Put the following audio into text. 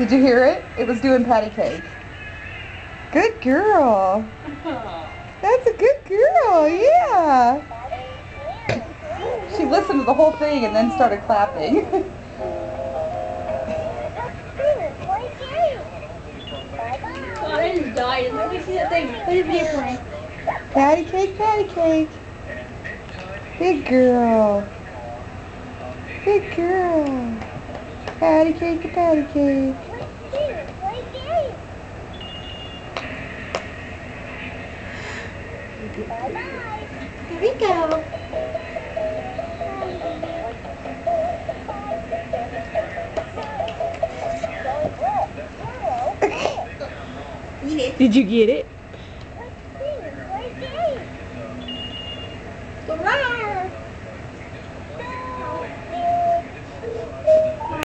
Did you hear it? It was doing patty cake. Good girl. That's a good girl, yeah. She listened to the whole thing and then started clapping. Oh, I just died. Let me see that thing. What is it playing? Patty cake, patty cake. Good girl. Good girl. Patty cake, patty cake. Bye-bye. Here we go. Did you get it?